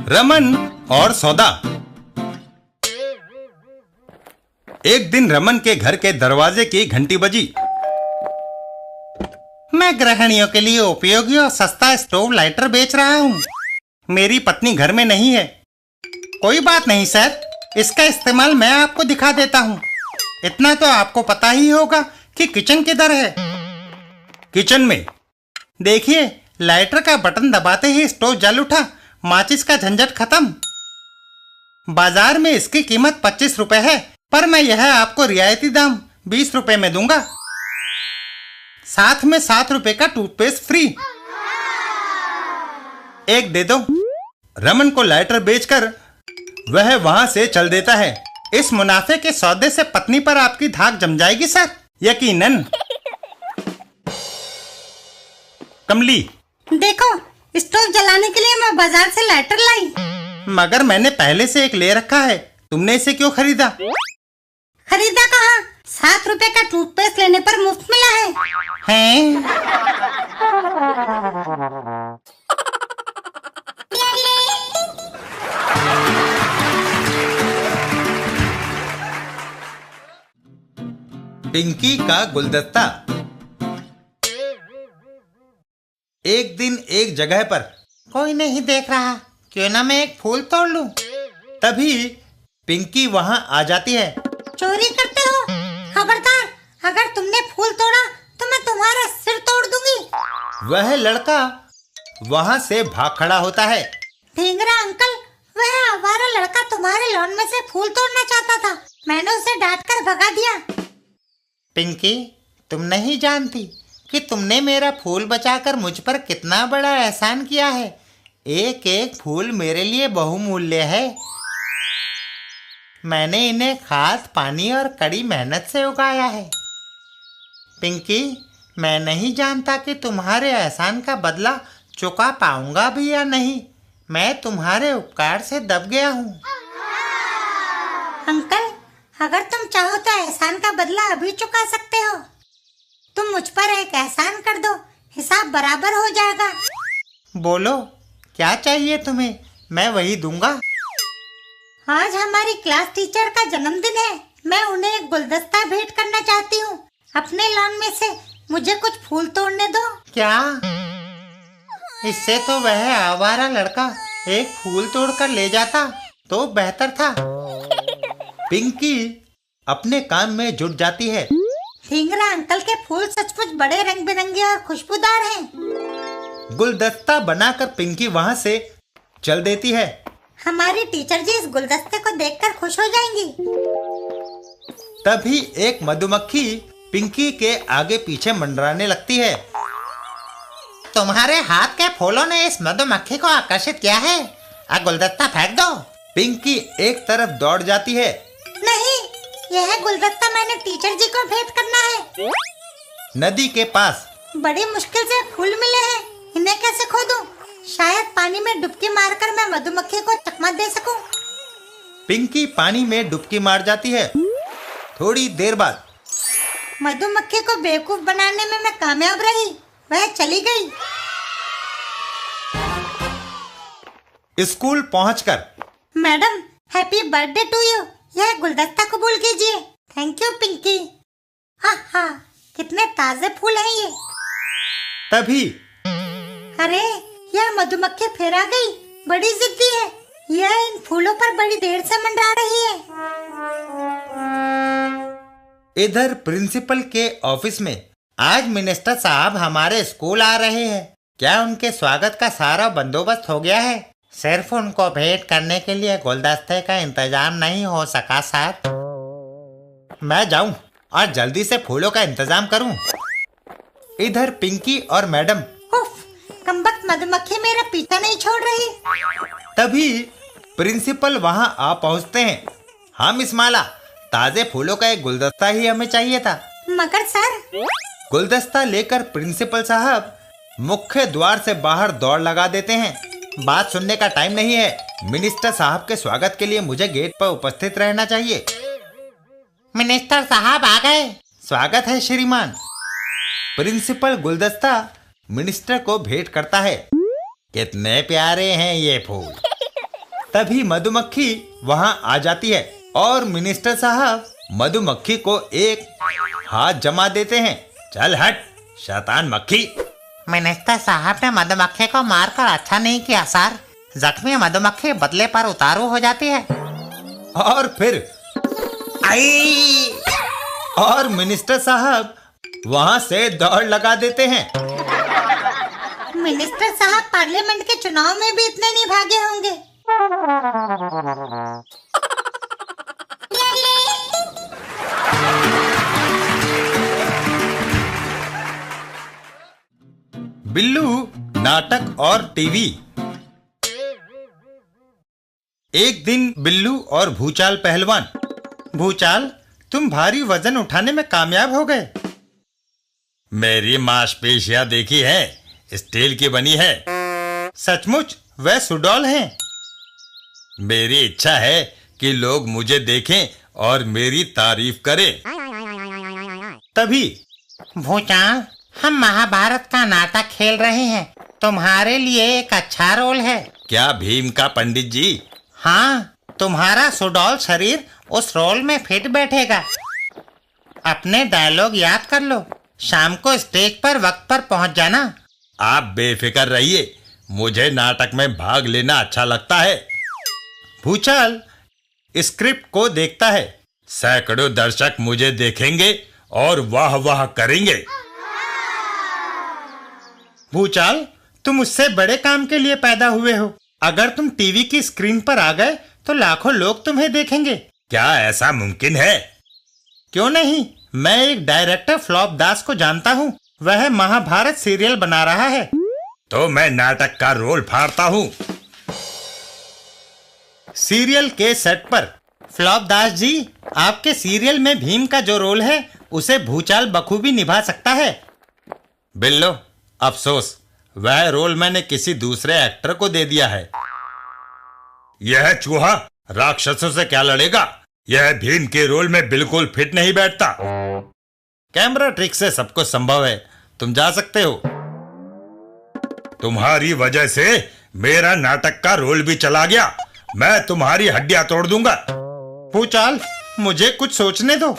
रमन और सौदा। एक दिन रमन के घर के दरवाजे की घंटी बजी। मैं गृहिणियों के लिए उपयोगी और सस्ता स्टोव लाइटर बेच रहा हूँ। मेरी पत्नी घर में नहीं है। कोई बात नहीं सर, इसका इस्तेमाल मैं आपको दिखा देता हूँ। इतना तो आपको पता ही होगा कि किचन किधर है। किचन में देखिए, लाइटर का बटन दबाते ही स्टोव जल उठा। माचिस का झंझट खत्म। बाजार में इसकी कीमत 25 रुपए है, पर मैं यह आपको रियायती दाम 20 रुपए में दूंगा। साथ में 7 रुपए का टूथपेस्ट फ्री। एक दे दो। रमन को लाइटर बेचकर वह वहां से चल देता है। इस मुनाफे के सौदे से पत्नी पर आपकी धाक जम जाएगी सर, यकीनन। कमली, देखो, स्टोव जलाने के लिए मैं बाजार से लाइटर लाई। मगर मैंने पहले से एक ले रखा है, तुमने इसे क्यों खरीदा? खरीदा कहाँ? 7 रुपए का टूथपेस्ट लेने पर मुफ्त मिला है। हैं? पिंकी का गुलदस्ता। एक दिन एक जगह पर कोई नहीं देख रहा, क्यों ना मैं एक फूल तोड़ लूं। तभी पिंकी वहां आ जाती है। चोरी करते हो? खबरदार, अगर तुमने फूल तोड़ा तो मैं तुम्हारा सिर तोड़ दूंगी। वह लड़का वहां से भाग खड़ा होता है। ढींगरा अंकल, वह आवारा लड़का तुम्हारे लॉन में से फूल तोड़ना चाहता था। मैंने उसे डांट कर भगा दिया। पिंकी, तुम नहीं जानती कि तुमने मेरा फूल बचाकर मुझ पर कितना बड़ा एहसान किया है। एक एक फूल मेरे लिए बहुमूल्य है। मैंने इन्हें खाद, पानी और कड़ी मेहनत से उगाया है। पिंकी, मैं नहीं जानता कि तुम्हारे एहसान का बदला चुका पाऊंगा भी या नहीं। मैं तुम्हारे उपकार से दब गया हूँ। अंकल, अगर तुम चाहो तो एहसान का बदला अभी चुका सकते हो। तुम मुझ पर एक एहसान कर दो, हिसाब बराबर हो जाएगा। बोलो, क्या चाहिए तुम्हें? मैं वही दूंगा। आज हमारी क्लास टीचर का जन्मदिन है। मैं उन्हें एक गुलदस्ता भेंट करना चाहती हूँ। अपने लॉन में से मुझे कुछ फूल तोड़ने दो। क्या? इससे तो वह आवारा लड़का एक फूल तोड़कर ले जाता तो बेहतर था। पिंकी अपने काम में जुट जाती है। ढींगरा अंकल के फूल सचमुच बड़े रंग बिरंगे और खुशबूदार हैं। गुलदस्ता बनाकर पिंकी वहां से चल देती है। हमारी टीचर जी इस गुलदस्ते को देखकर खुश हो जाएंगी। तभी एक मधुमक्खी पिंकी के आगे पीछे मंडराने लगती है। तुम्हारे हाथ के फूलों ने इस मधुमक्खी को आकर्षित किया है। गुलदस्ता फेंक दो। पिंकी एक तरफ दौड़ जाती है। नहीं, यह गुलदस्ता मैंने टीचर जी को भेंट करना है। नदी के पास बड़ी मुश्किल से फूल मिले हैं, इन्हें कैसे खोदूं? शायद पानी में डुबकी मारकर मैं मधुमक्खी को चकमा दे सकूं। पिंकी पानी में डुबकी मार जाती है। थोड़ी देर बाद मधुमक्खी को बेवकूफ बनाने में मैं कामयाब रही। वह चली गई। स्कूल पहुंचकर, madam, happy birthday to you. यह गुलदस्ता कबूल कीजिए। Thank you Pinky. हाँ, कितने ताजे फूल हैं ये। तभी अरे, यह मधुमक्खी फिर आ गई। बड़ी जिद्दी है। यह इन फूलों पर बड़ी देर से मंडरा रही है। इधर प्रिंसिपल के ऑफिस में आज मिनिस्टर साहब हमारे स्कूल आ रहे हैं। क्या उनके स्वागत का सारा बंदोबस्त हो गया है? सिर्फ उनको भेंट करने के लिए गुलदस्ते का इंतजाम नहीं हो सका सर। मैं जाऊं और जल्दी से फूलों का इंतजाम करूं। इधर पिंकी और मैडम। उफ, कमबख्त मधुमक्खी मेरा पीछा नहीं छोड़ रही। तभी प्रिंसिपल वहां आ पहुंचते हैं। हाँ मिस माला, ताजे फूलों का एक गुलदस्ता ही हमें चाहिए था। मगर सर। गुलदस्ता लेकर प्रिंसिपल साहब मुख्य द्वार से बाहर दौड़ लगा देते हैं। बात सुनने का टाइम नहीं है। मिनिस्टर साहब के स्वागत के लिए मुझे गेट पर उपस्थित रहना चाहिए। मिनिस्टर साहब आ गए। स्वागत है श्रीमान। प्रिंसिपल गुलदस्ता मिनिस्टर को भेंट करता है। कितने प्यारे हैं ये फूल। तभी मधुमक्खी वहां आ जाती है और मिनिस्टर साहब मधुमक्खी को एक हाथ जमा देते हैं। चल हट शैतान मक्खी। मिनिस्टर साहब ने मधुमक्खी को मारकर अच्छा नहीं किया सर। जख्मी मधुमक्खी बदले पर उतारू हो जाती है और फिर आई और मिनिस्टर साहब वहां से दौड़ लगा देते हैं। मिनिस्टर साहब पार्लियामेंट के चुनाव में भी इतने नहीं भागे होंगे। बिल्लू नाटक और टीवी। एक दिन बिल्लू और भूचाल पहलवान। भूचाल, तुम भारी वजन उठाने में कामयाब हो गए। मेरी मांसपेशियां देखी है, स्टील की बनी है। सचमुच वह सुडौल हैं। मेरी इच्छा है कि लोग मुझे देखें और मेरी तारीफ करें। तभी भूचाल, हम महाभारत का नाटक खेल रहे हैं, तुम्हारे लिए एक अच्छा रोल है। क्या भीम का पंडित जी? हाँ, तुम्हारा सुडौल शरीर उस रोल में फिट बैठेगा। अपने डायलॉग याद कर लो, शाम को स्टेज पर वक्त पर पहुंच जाना। आप बेफिक्र रहिए, मुझे नाटक में भाग लेना अच्छा लगता है। भूचाल स्क्रिप्ट को देखता है। सैकड़ों दर्शक मुझे देखेंगे और वाह वाह करेंगे। भूचाल, तुम उससे बड़े काम के लिए पैदा हुए हो। अगर तुम टीवी की स्क्रीन पर आ गए तो लाखों लोग तुम्हें देखेंगे। क्या ऐसा मुमकिन है? क्यों नहीं, मैं एक डायरेक्टर फ्लॉप दास को जानता हूँ। वह महाभारत सीरियल बना रहा है। तो मैं नाटक का रोल फाड़ता हूँ। सीरियल के सेट पर। फ्लॉप दास जी, आपके सीरियल में भीम का जो रोल है उसे भूचाल बखूबी निभा सकता है। बिल्लो, अफसोस वह रोल मैंने किसी दूसरे एक्टर को दे दिया है। यह चूहा राक्षसों से क्या लड़ेगा? यह भीम के रोल में बिल्कुल फिट नहीं बैठता। कैमरा ट्रिक से सब कुछ संभव है, तुम जा सकते हो। तुम्हारी वजह से मेरा नाटक का रोल भी चला गया। मैं तुम्हारी हड्डियां तोड़ दूंगा। भूचाल, मुझे कुछ सोचने दो।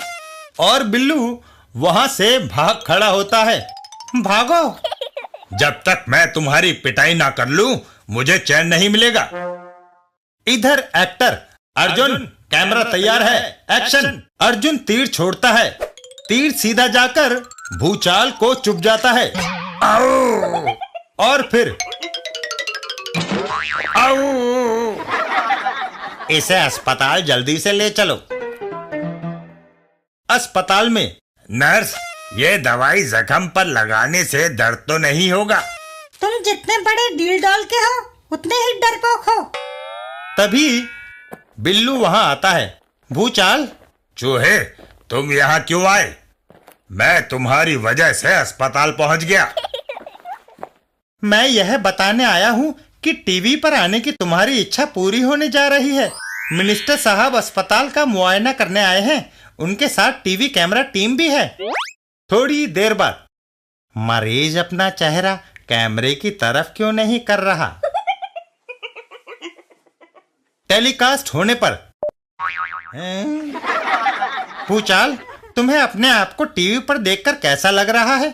और बिल्लू वहां से भाग खड़ा होता है। भागो। जब तक मैं तुम्हारी पिटाई ना कर लूं, मुझे चैन नहीं मिलेगा। इधर एक्टर अर्जुन, कैमरा तैयार है, एक्शन। अर्जुन तीर छोड़ता है। तीर सीधा जाकर भूचाल को चुभ जाता है। आओ! और फिर आओ! इसे अस्पताल जल्दी से ले चलो। अस्पताल में नर्स, ये दवाई जख्म पर लगाने से दर्द तो नहीं होगा? तुम जितने बड़े डील डॉल के हो उतने ही डरपोक हो। तभी बिल्लू वहां आता है। भूचाल, चूहे, तुम यहाँ क्यों आए? मैं तुम्हारी वजह से अस्पताल पहुंच गया। मैं यह बताने आया हूँ कि टीवी पर आने की तुम्हारी इच्छा पूरी होने जा रही है। मिनिस्टर साहब अस्पताल का मुआयना करने आए हैं। उनके साथ टीवी कैमरा टीम भी है। थोड़ी देर बाद मरीज अपना चेहरा कैमरे की तरफ क्यों नहीं कर रहा? टेलीकास्ट होने पर भूचाल, तुम्हें अपने आप को टीवी पर देखकर कैसा लग रहा है?